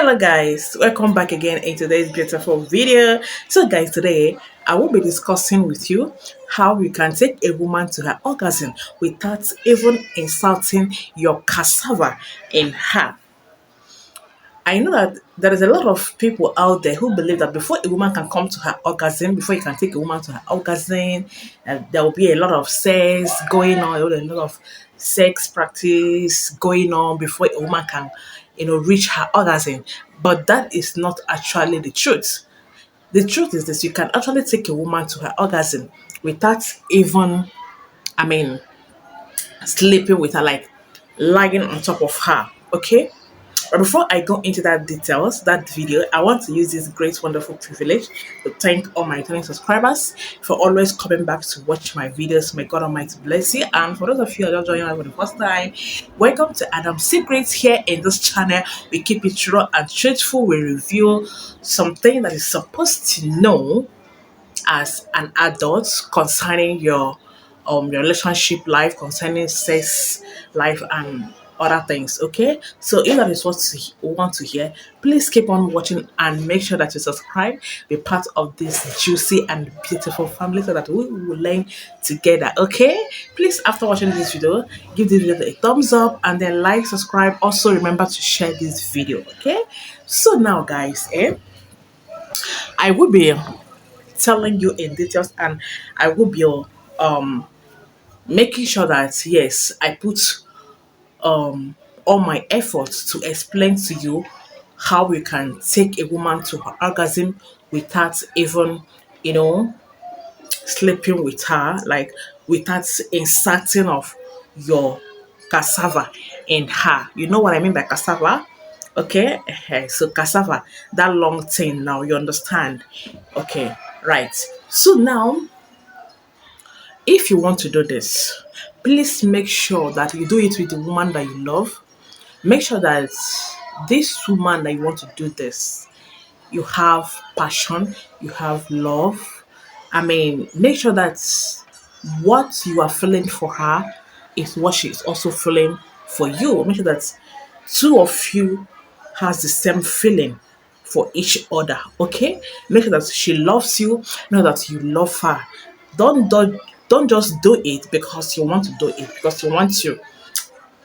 Hello guys, welcome back again in today's beautiful video. So guys, today I will be discussing with you how you can take a woman to her orgasm without even insulting your cassava in her. I know that there is a lot of people out there who believe that before a woman can come to her orgasm, before you can take a woman to her orgasm, there will be a lot of sex going on, a lot of sex practice going on before a woman can, reach her orgasm. But that is not actually the truth. The truth is this: you can actually take a woman to her orgasm without even, I mean, sleeping with her, like lying on top of her. Okay, but before I go into that details, that video, I want to use this great, wonderful privilege to thank all my returning subscribers for always coming back to watch my videos. May God Almighty bless you. And for those of you who are just joining us for the first time, welcome to Adam's Secrets. Here in this channel, we keep it raw and truthful. We reveal something that is supposed to know as an adult concerning your relationship life, concerning sex life and other things. Okay, so if that is what you want to hear, please keep on watching and make sure that you subscribe, be part of this juicy and beautiful family so that we will learn together. Okay, please, after watching this video, give this video a thumbs up and then like, subscribe. Also remember to share this video. Okay, so now guys, I will be telling you in details, and I will be um making sure that yes, I put all my efforts to explain to you how you can take a woman to her orgasm without even, you know, sleeping with her, like without inserting of your cassava in her. You know what I mean by cassava? Okay, so cassava, that long thing now, you understand? Okay, right. So now, if you want to do this, please make sure that you do it with the woman that you love. Make sure that this woman that you want to do this, you have passion, you have love. I mean, make sure that what you are feeling for her is what she is also feeling for you. Make sure that two of you has the same feeling for each other. Okay, make sure that she loves you, know that you love her. Don't just do it because you want to do it, because you want to,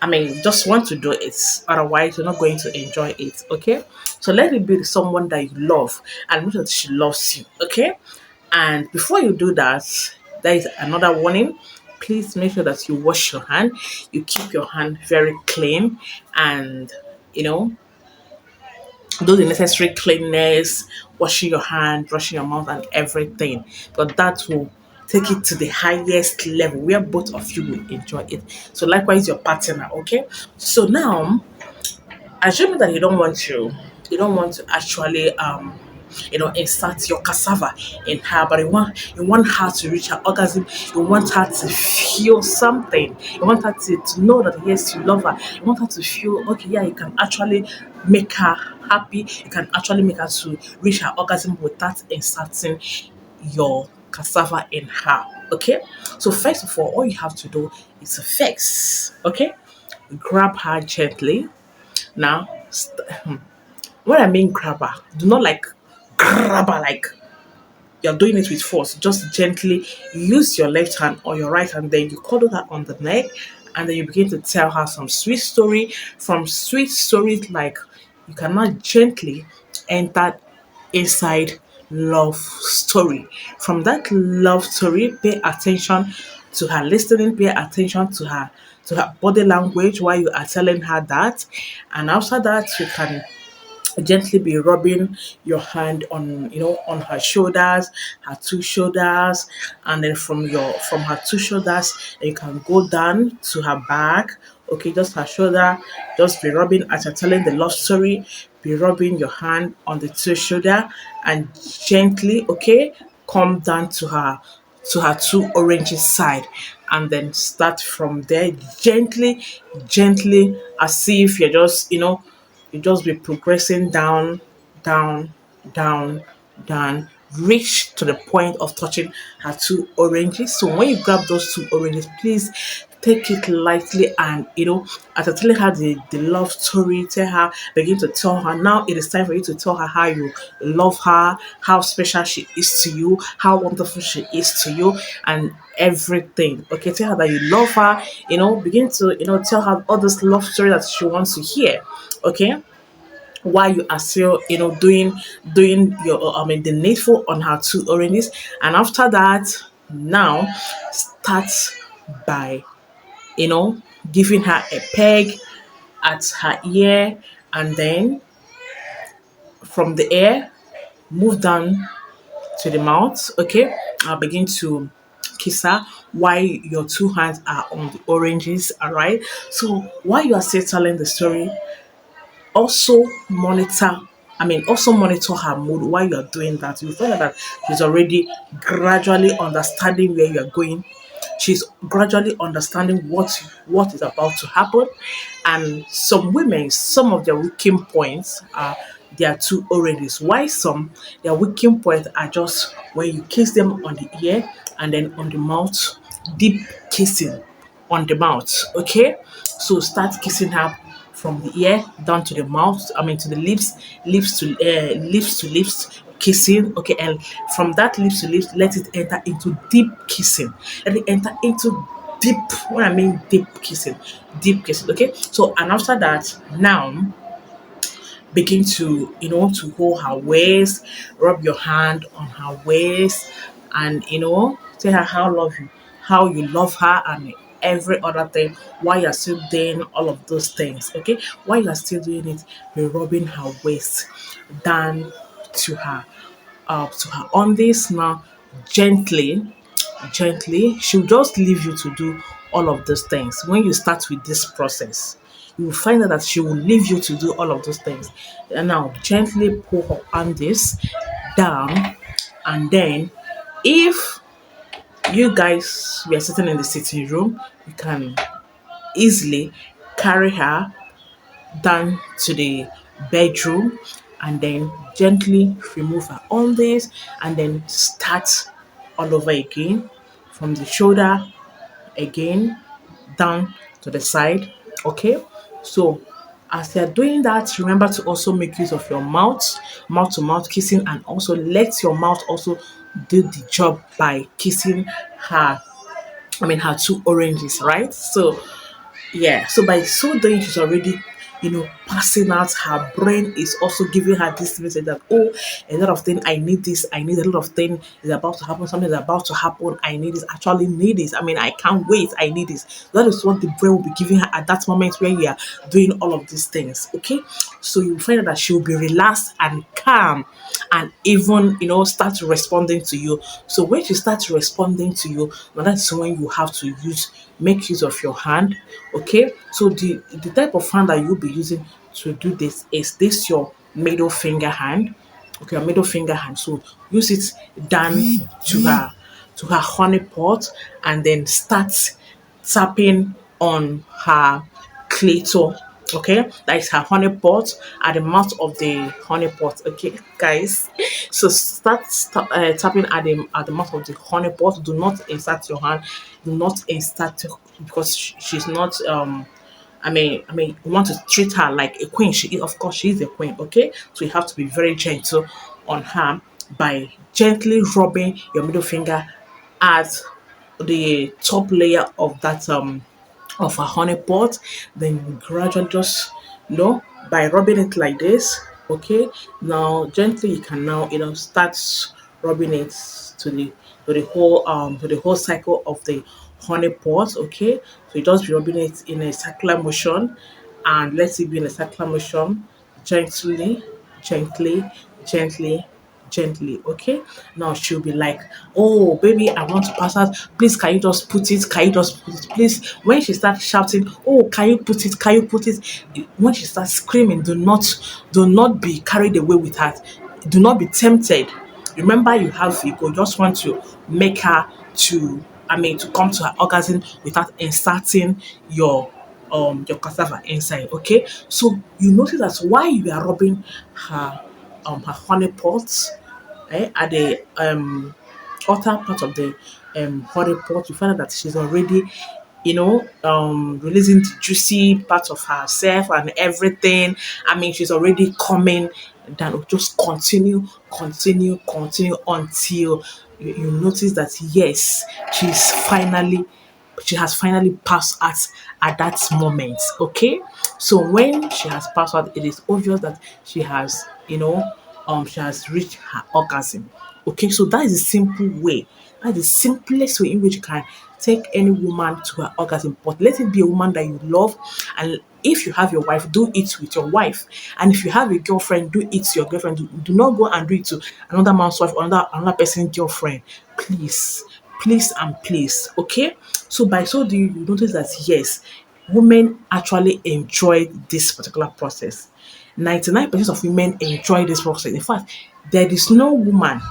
I mean, just want to do it. Otherwise, you're not going to enjoy it. Okay. So let it be someone that you love and make sure that she loves you. Okay. And before you do that, there is another warning. Please make sure that you wash your hand. You keep your hand very clean and, you know, do the necessary cleanness, washing your hand, brushing your mouth, and everything. But that will take it to the highest level where both of you will enjoy it. So likewise your partner, okay? So now, assuming that you don't want to actually insert your cassava in her, but you want her to reach her orgasm, you want her to feel something, you want her to know that yes, you love her, you want her to feel okay, yeah, you can actually make her happy, you can actually make her to reach her orgasm without inserting your cassava in her. Okay, so first of all you have to do is to fix, okay, grab her gently. Now, when I mean grab her, do not like grab her like you're doing it with force. Just gently use your left hand or your right hand, then you cuddle her on the neck, and then you begin to tell her some sweet story. From sweet stories, like you cannot gently enter inside love story. From that love story, pay attention to her listening, pay attention to her body language while you are telling her that. And after that, you can gently be rubbing your hand on, on her shoulders, her two shoulders, and then from her two shoulders you can go down to her back. Okay, just her shoulder, just be rubbing as you're telling the love story, be rubbing your hand on the two shoulder and gently, okay, come down to her two oranges side, and then start from there gently as if you're just, you just be progressing down, down, down, down, reach to the point of touching her two oranges. So when you grab those two oranges, please take it lightly, and after telling her the love story, begin to tell her, now it is time for you to tell her how you love her, how special she is to you, how wonderful she is to you, and everything. Okay, tell her that you love her, begin to tell her all this love story that she wants to hear. Okay, while you are still doing your the needful on her two oranges. And after that, now start by you know giving her a peg at her ear, and then from the ear move down to the mouth. Okay, I'll begin to kiss her while your two hands are on the oranges. All right, so while you are still telling the story, also monitor also monitor her mood while you're doing that. You find out that she's already gradually understanding where you're going. She's gradually understanding what is about to happen. And some women, some of their weakening points are their two oranges. Why some their weakening points are just when you kiss them on the ear and then on the mouth, deep kissing on the mouth. Okay, so start kissing her from the ear down to the mouth. To the lips, lips to lips kissing. Okay, and from that lips to lips, let it enter into deep kissing. Let it enter into deep. What I mean, deep kissing. Okay, so and after that, now begin to to hold her waist, rub your hand on her waist, and tell her how you love her, and every other thing while you're still doing all of those things. Okay, while you're still doing it, you're rubbing her waist down to her on this now, gently. She'll just leave you to do all of those things. When you start with this process, you will find out that she will leave you to do all of those things. And now gently pull her on this down, and then if you guys were sitting in the sitting room, you can easily carry her down to the bedroom, and then gently remove her on this, and then start all over again from the shoulder again down to the side. Okay, so as you're doing that, remember to also make use of your mouth to mouth kissing, and also let your mouth also do the job by kissing her her two oranges, right? So yeah, so by so doing, she's already, passing out. Her brain is also giving her this message that, oh, a lot of things, I need this, I need a lot of things is about to happen, something is about to happen, I need this, actually need this. I can't wait, I need this. That is what the brain will be giving her at that moment where you are doing all of these things. Okay, so you find out that she will be relaxed and calm, and even start responding to you. So when she starts responding to you, now that's when you have to make use of your hand. Okay, so the type of hand that you'll be using to do this is this your middle finger hand. Okay, your middle finger hand. So use it down to her honey pot, and then start tapping on her clitoris. Okay, that is her honey pot, at the mouth of the honey pot. Okay, guys, so tapping at the mouth of the honey pot. Do not insert your hand. Do not insert, because she's not you want to treat her like a queen. She is, of course, she is a queen. Okay, so you have to be very gentle on her by gently rubbing your middle finger at the top layer of that of a honey pot. Then you gradually just by rubbing it like this. Okay, now gently you can now start rubbing it to the whole cycle of the honey pot. Okay, so you just be rubbing it in a circular motion, and let it be in a circular motion, gently, gently, gently, gently. Okay, now she'll be like, oh baby, I want to pass out, please, can you just put it, please. When she starts shouting, oh, can you put it, when she starts screaming, do not be carried away with her. Do not be tempted. Remember, you have ego. Just want to make her to come to her orgasm without inserting your cassava inside. Okay, so you notice that while you are rubbing her honey pot, at the outer part of the honey pot, you find out that she's already releasing the juicy part of herself and everything. I mean, she's already coming. Then will just continue until you notice that yes, she has finally passed out at that moment. Okay, so when she has passed out, it is obvious that she has reached her orgasm. Okay, so that is a simple way. That's the simplest way in which you can take any woman to her orgasm. But let it be a woman that you love. And if you have your wife, do it with your wife. And if you have a girlfriend, do it to your girlfriend. Do not go and do it to another man's wife or another person's girlfriend. Please, please and please. Okay? So by so doing, you notice that yes, women actually enjoy this particular process. 99% of women enjoy this process. In fact, there is no woman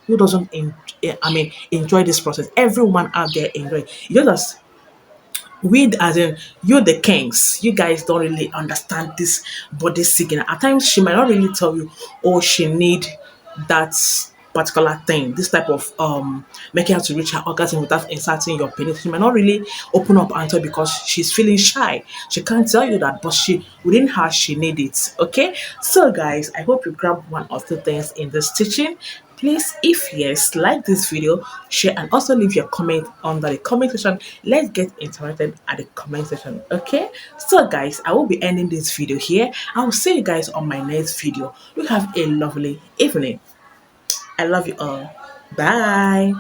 who doesn't enjoy this process. Every woman out there enjoy it. You just we as in you the kings, you guys don't really understand this body signal. At times she might not really tell you, oh, she need that particular thing, this type of making her to reach her orgasm without inserting your penis. She might not really open up and tell because she's feeling shy. She can't tell you that, but she within her she need it. Okay. So guys, I hope you grab one or two things in this teaching. Please, if yes, like this video, share, and also leave your comment under the comment section. Let's get interacted at the comment section. Okay, so guys, I will be ending this video here. I will see you guys on my next video. You have a lovely evening. I love you all. Bye.